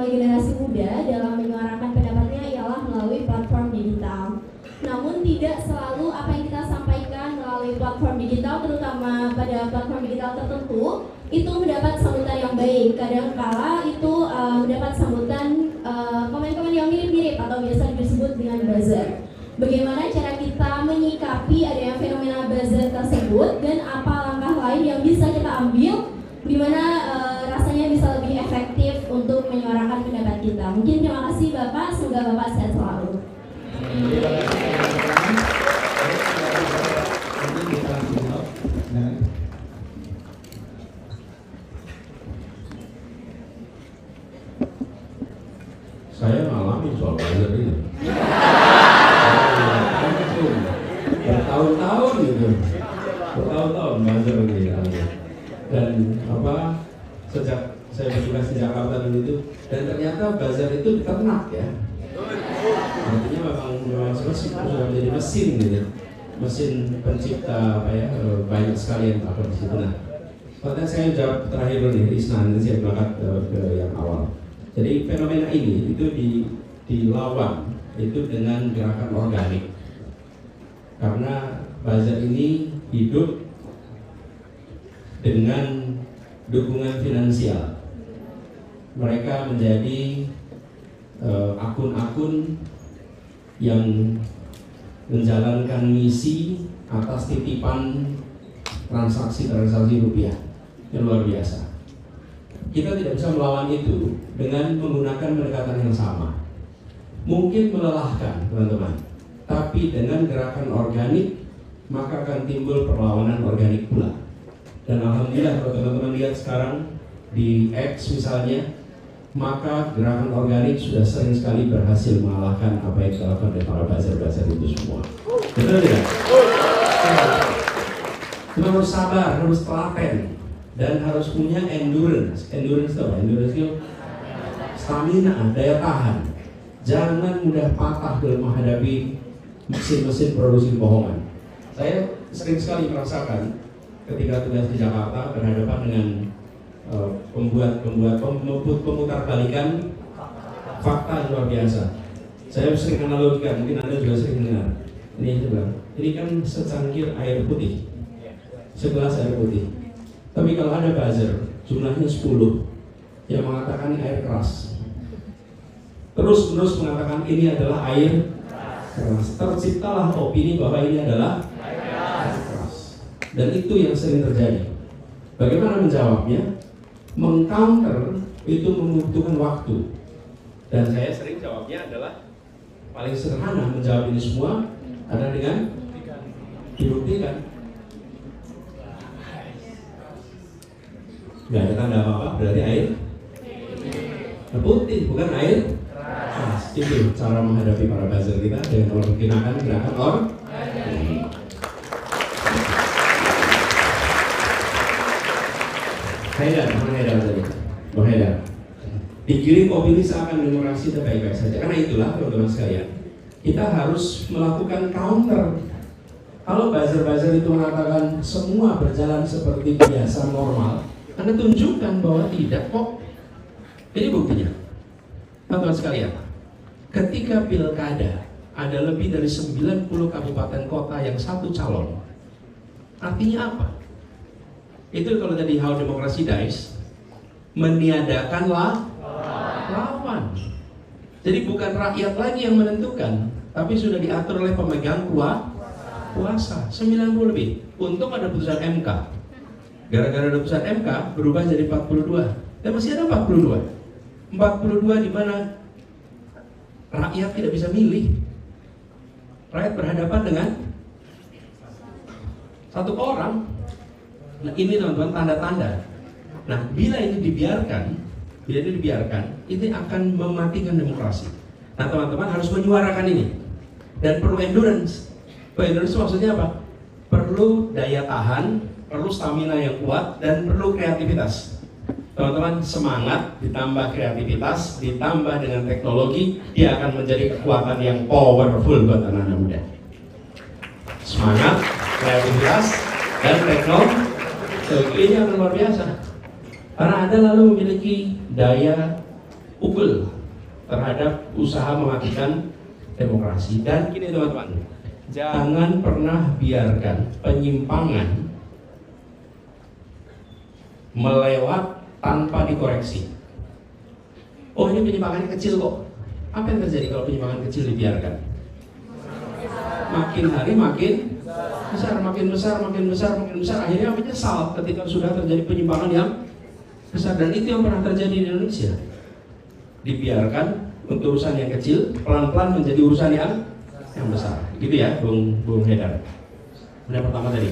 oleh generasi muda dalam menyuarakan pendapatnya ialah melalui platform digital. Namun tidak selalu apa yang kita sampaikan melalui platform digital, terutama pada platform digital tertentu, itu mendapat sambutan yang baik. Kadang-kala itu mendapat sambutan komen-komen yang mirip-mirip atau biasa disebut dengan buzzer. Bagaimana cara kita menyikapi adanya fenomena buzzer tersebut dan apa langkah lain yang bisa kita ambil di mana rasanya bisa lebih efektif untuk menyuarakan pendapat kita. Mungkin terima kasih Bapak, semoga Bapak sehat selalu. Saya ngalamin soal buzzer ini. Bertahun-tahun gitu. Bertahun-tahun buzzer ini. Dan sejak saya bertugas di Jakarta dulu itu, dan ternyata buzzer itu diternak ya. Artinya memang sudah menjadi mesin gitu. Mesin pencipta banyak sekali yang takut di situ. Nah, soalnya saya jawab terakhir dulu nih, Isna, nanti saya berangkat ke yang awal. Jadi fenomena ini itu dilawan itu dengan gerakan organik. Karena buzzer ini hidup dengan dukungan finansial. Mereka menjadi akun-akun yang menjalankan misi atas titipan transaksi rupiah yang luar biasa. Kita tidak bisa melawan itu dengan menggunakan pendekatan yang sama. Mungkin melelahkan teman-teman, tapi dengan gerakan organik maka akan timbul perlawanan organik pula. Dan alhamdulillah kalau teman-teman lihat sekarang di X misalnya, maka gerakan organik sudah sering sekali berhasil mengalahkan apa yang dilakukan oleh para buzzer-buzzer itu semua. Betul tidak? Cuma harus sabar, harus telaten, dan harus punya endurance. Endurance itu apa? Endurance itu stamina, daya tahan. Jangan mudah patah dalam menghadapi mesin-mesin produksi kebohongan. Saya sering sekali merasakan ketika tugas di Jakarta berhadapan dengan pemutar balikan fakta yang luar biasa. Saya sering analogikan, mungkin Anda juga sering dengar. Ini kan secangkir air putih, segelas air putih. Tapi kalau ada buzzer, jumlahnya 10 yang mengatakan ini air keras, terus mengatakan ini adalah air keras, terciptalah opini bahwa ini adalah air keras. Dan itu yang sering terjadi. Bagaimana menjawabnya? Mengcounter itu membutuhkan waktu. Dan saya sering jawabnya adalah paling sederhana menjawab ini semua adalah dengan dibuktikan. Gak ada tanda apa-apa, berarti air putih, bukan air keras. Itu cara menghadapi para buzzer kita dengan menggunakan gerakan organik. Haidar tadi, Bang Haidar. Digiring opini seakan demokrasi itu baik-baik saja. Karena itulah teman-teman sekalian, kita harus melakukan counter. Kalau buzzer-buzzer itu mengatakan semua berjalan seperti biasa normal, Anda tunjukkan bahwa tidak kok. Ini buktinya, teman-teman sekalian. Ketika pilkada ada lebih dari 90 kabupaten kota yang satu calon, artinya apa? Itu kalau tadi how demokrasi dies, meniadakan lawan. Jadi bukan rakyat lagi yang menentukan, tapi sudah diatur oleh pemegang kuasa. 90 lebih. Untung ada putusan MK. Gara-gara ada putusan MK berubah jadi 42. Dan masih ada 42. 42 di mana rakyat tidak bisa milih. Rakyat berhadapan dengan satu orang. Nah, ini teman-teman tanda-tanda. Nah, bila ini dibiarkan, ini akan mematikan demokrasi. Nah, teman-teman harus menyuarakan ini. Dan perlu endurance. Endurance maksudnya apa? Perlu daya tahan, perlu stamina yang kuat, dan perlu kreativitas. Teman-teman, semangat ditambah kreativitas, ditambah dengan teknologi, dia akan menjadi kekuatan yang powerful buat anak-anak muda. Semangat, kreativitas, dan teknologi. Ini akan luar biasa. Karena Anda lalu memiliki daya pukul terhadap usaha mematikan demokrasi. Dan gini teman-teman, jangan pernah biarkan penyimpangan melewat tanpa dikoreksi. Oh, ini penyimpangannya kecil kok. Apa yang terjadi kalau penyimpangan kecil dibiarkan? Makin hari makin besar, makin besar, makin besar, makin besar. Akhirnya menyesal ketika sudah terjadi penyimpangan yang besar. Dan itu yang pernah terjadi di Indonesia. Dibiarkan untuk urusan yang kecil, pelan-pelan menjadi urusan yang besar. Gitu ya, Bung Haidar. Yang pertama tadi.